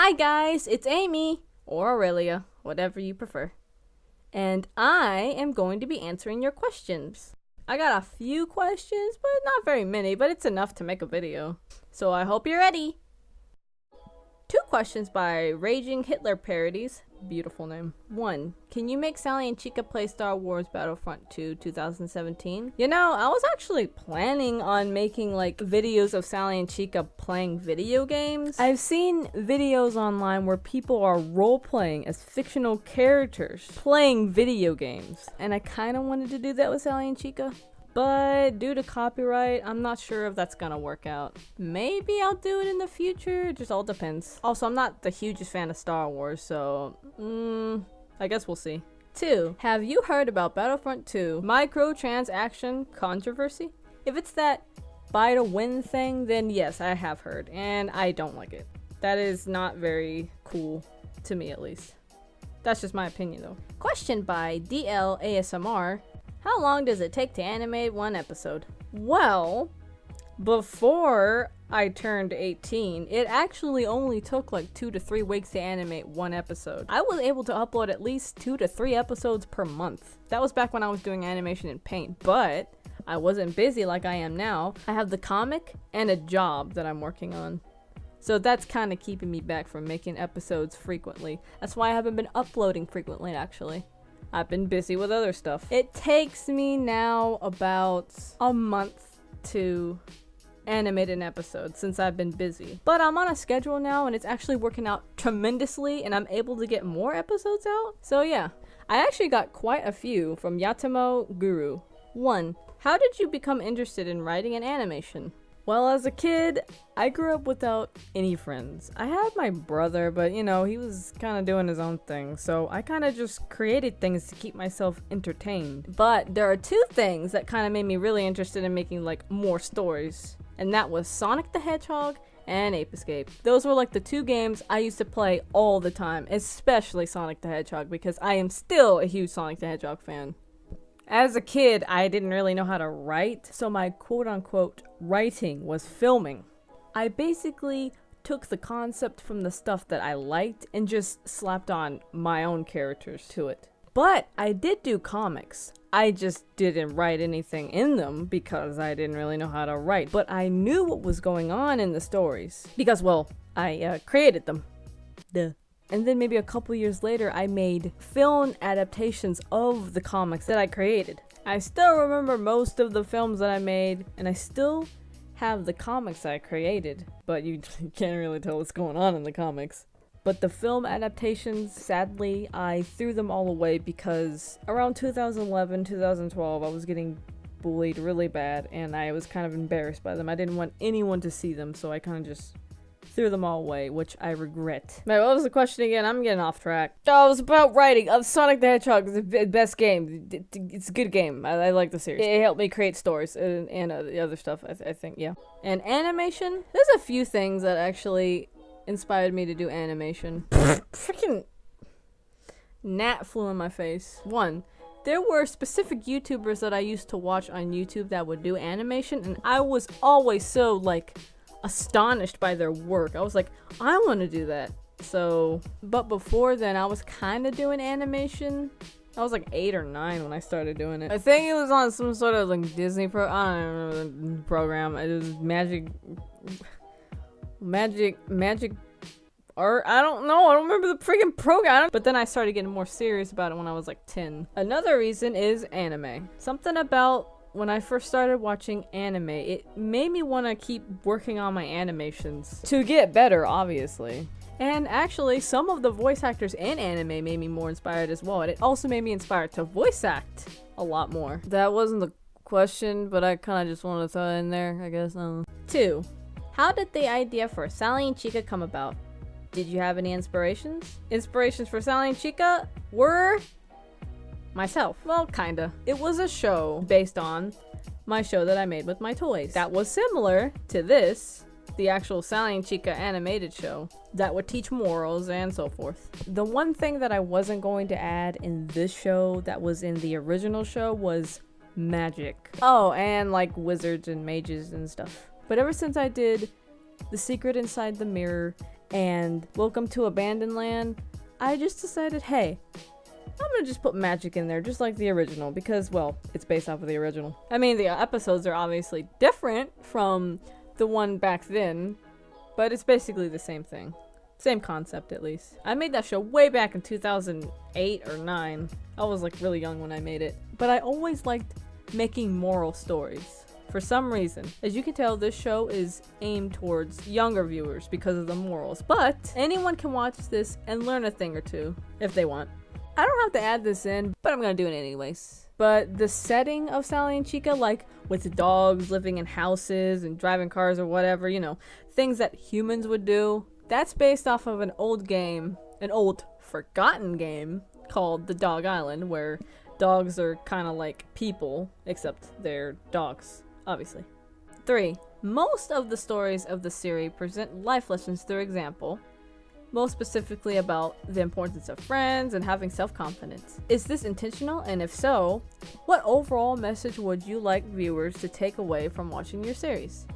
Hi guys, it's Amy, or Aurelia, whatever you prefer. And I am going to be answering your questions. I got a few questions, but not very many, but it's enough to make a video. So I hope you're ready. 2 questions by Raging Hitler Parodies. Beautiful name. 1. Can you make Sally and Chica play Star Wars Battlefront 2 2017? You know, I was actually planning on making like videos of Sally and Chica playing video games. I've seen videos online where people are role-playing as fictional characters playing video games. And I kind of wanted to do that with Sally and Chica. But due to copyright, I'm not sure if that's gonna work out. Maybe I'll do it in the future, it just all depends. Also, I'm not the hugest fan of Star Wars, so I guess we'll see. 2. Have you heard about Battlefront 2 microtransaction controversy? If it's that buy to win thing, then yes, I have heard, and I don't like it. That is not very cool, to me at least. That's just my opinion though. Question by DLASMR. How long does it take to animate one episode? Well, before I turned 18, it actually only took like 2 to 3 weeks to animate one episode. I was able to upload at least 2 to 3 episodes per month. That was back when I was doing animation in Paint, but I wasn't busy like I am now. I have the comic and a job that I'm working on. So that's kind of keeping me back from making episodes frequently. That's why I haven't been uploading frequently, actually. I've been busy with other stuff. It takes me now about a month to animate an episode since I've been busy. But I'm on a schedule now and it's actually working out tremendously and I'm able to get more episodes out. So yeah, I actually got quite a few from Yatamo Guru. 1. How did you become interested in writing and animation? Well, as a kid, I grew up without any friends. I had my brother, but you know, he was kind of doing his own thing, so I kind of just created things to keep myself entertained. But there are 2 things that kind of made me really interested in making like more stories, and that was Sonic the Hedgehog and Ape Escape. Those were like the 2 games I used to play all the time, especially Sonic the Hedgehog, because I am still a huge Sonic the Hedgehog fan. As a kid, I didn't really know how to write, so my quote-unquote writing was filming. I basically took the concept from the stuff that I liked and just slapped on my own characters to it. But I did do comics. I just didn't write anything in them because I didn't really know how to write. But I knew what was going on in the stories because, well, I created them. Duh. And then maybe a couple years later, I made film adaptations of the comics that I created. I still remember most of the films that I made, and I still have the comics I created, but you can't really tell what's going on in the comics. But the film adaptations, sadly, I threw them all away because around 2011, 2012, I was getting bullied really bad, and I was kind of embarrassed by them. I didn't want anyone to see them, so I kind of just threw them all away, which I regret. Wait, what was the question again? I'm getting off track. Oh, it was about writing of Sonic the Hedgehog. It's the best game. It's a good game. I like the series. It helped me create stories and the other stuff, I think, yeah. And animation? There's a few things that actually inspired me to do animation. Freaking gnat flew in my face. 1. There were specific YouTubers that I used to watch on YouTube that would do animation, and I was always so, like, astonished by their work. I was like, I want to do that. So, but before then, I was kind of doing animation. I was like 8 or 9 when I started doing it. I think it was on some sort of like Disney I don't remember the program. It was magic art. I don't know. I don't remember the freaking program. But then I started getting more serious about it when I was like 10. Another reason is anime. Something about when I first started watching anime, it made me want to keep working on my animations to get better, obviously. And actually, some of the voice actors in anime made me more inspired as well, and it also made me inspired to voice act a lot more. That wasn't the question, but I kind of just wanted to throw it in there, I guess. 2. How did the idea for Sally and Chica come about? Did you have any inspirations? Inspirations for Sally and Chica were myself. Well, kinda. It was a show based on my show that I made with my toys. That was similar to this, the actual Sally and Chica animated show, that would teach morals and so forth. The one thing that I wasn't going to add in this show that was in the original show was magic. Oh, and like wizards and mages and stuff. But ever since I did The Secret Inside the Mirror and Welcome to Abandoned Land, I just decided, hey, I'm gonna just put magic in there just like the original because, well, it's based off of the original. I mean, the episodes are obviously different from the one back then, but it's basically the same thing. Same concept, at least. I made that show way back in 2008 or 9. I was like really young when I made it. But I always liked making moral stories. For some reason. As you can tell, this show is aimed towards younger viewers because of the morals. But anyone can watch this and learn a thing or two if they want. I don't have to add this in, but I'm gonna do it anyways. But the setting of Sally and Chica, like with dogs living in houses and driving cars or whatever, you know, things that humans would do, that's based off of an old game, an old forgotten game called The Dog Island, where dogs are kind of like people, except they're dogs, obviously. 3. Most of the stories of the series present life lessons through example, most specifically about the importance of friends and having self-confidence. Is this intentional? And if so, what overall message would you like viewers to take away from watching your series?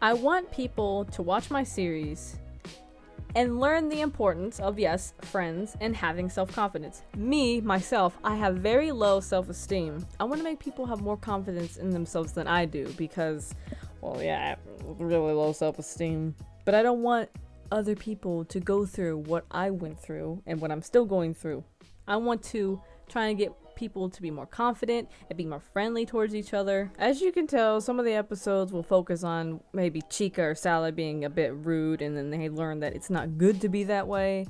I want people to watch my series and learn the importance of, yes, friends and having self-confidence. Me, myself, I have very low self-esteem. I want to make people have more confidence in themselves than I do because, well, yeah, I have really low self-esteem. But I don't want other people to go through what I went through and what I'm still going through. I want to try and get people to be more confident and be more friendly towards each other. As you can tell, some of the episodes will focus on maybe Chica or Sally being a bit rude, and then they learn that it's not good to be that way.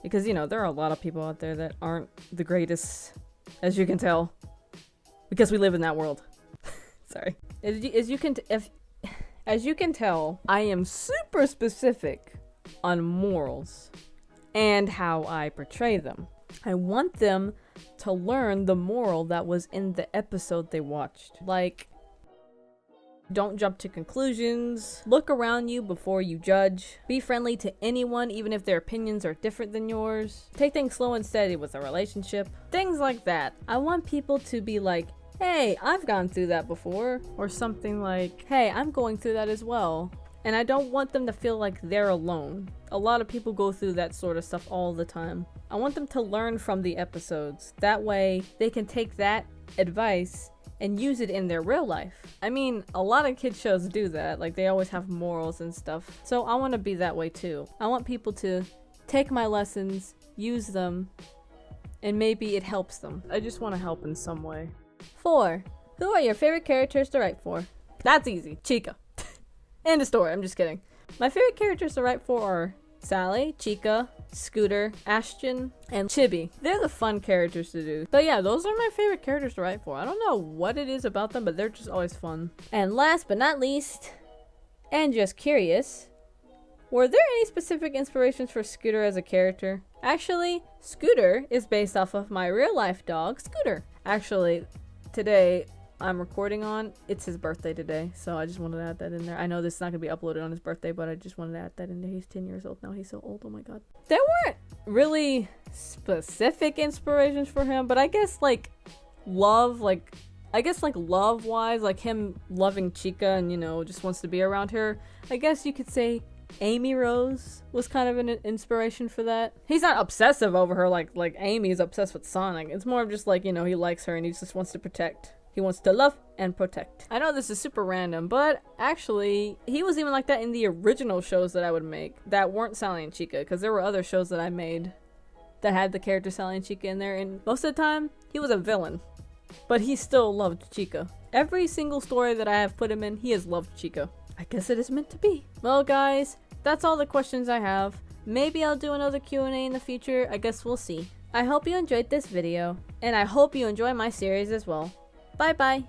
Because, you know, there are a lot of people out there that aren't the greatest, as you can tell, because we live in that world. Sorry. As you can tell, I am super specific on morals and how I portray them. I want them to learn the moral that was in the episode they watched. Like, don't jump to conclusions, look around you before you judge, be friendly to anyone even if their opinions are different than yours, take things slow and steady with a relationship, things like that. I want people to be like, hey, I've gone through that before, or something like, hey, I'm going through that as well. And I don't want them to feel like they're alone. A lot of people go through that sort of stuff all the time. I want them to learn from the episodes. That way, they can take that advice and use it in their real life. I mean, a lot of kid shows do that. Like, they always have morals and stuff. So I want to be that way too. I want people to take my lessons, use them, and maybe it helps them. I just want to help in some way. 4. Who are your favorite characters to write for? That's easy. Chica. End of story. I'm just kidding. My favorite characters to write for are Sally, Chica, Scooter, Ashton, and Chibi. They're the fun characters to do. But yeah, those are my favorite characters to write for. I don't know what it is about them, but they're just always fun. And last but not least, and just curious, were there any specific inspirations for Scooter as a character? Actually, Scooter is based off of my real life dog, Scooter. Actually, today I'm recording on, it's his birthday today, so I just wanted to add that in there. I know this is not going to be uploaded on his birthday, but I just wanted to add that in there. He's 10 years old now. He's so old. Oh my god. There weren't really specific inspirations for him, but I guess love-wise, like him loving Chica and, you know, just wants to be around her. I guess you could say Amy Rose was kind of an inspiration for that. He's not obsessive over her like Amy is obsessed with Sonic. It's more of just like, you know, he likes her and he just wants to protect. He wants to love and protect. I know this is super random, but actually, he was even like that in the original shows that I would make that weren't Sally and Chica, because there were other shows that I made that had the character Sally and Chica in there, and most of the time, he was a villain. But he still loved Chica. Every single story that I have put him in, he has loved Chica. I guess it is meant to be. Well, guys, that's all the questions I have. Maybe I'll do another Q&A in the future. I guess we'll see. I hope you enjoyed this video, and I hope you enjoy my series as well. Bye bye.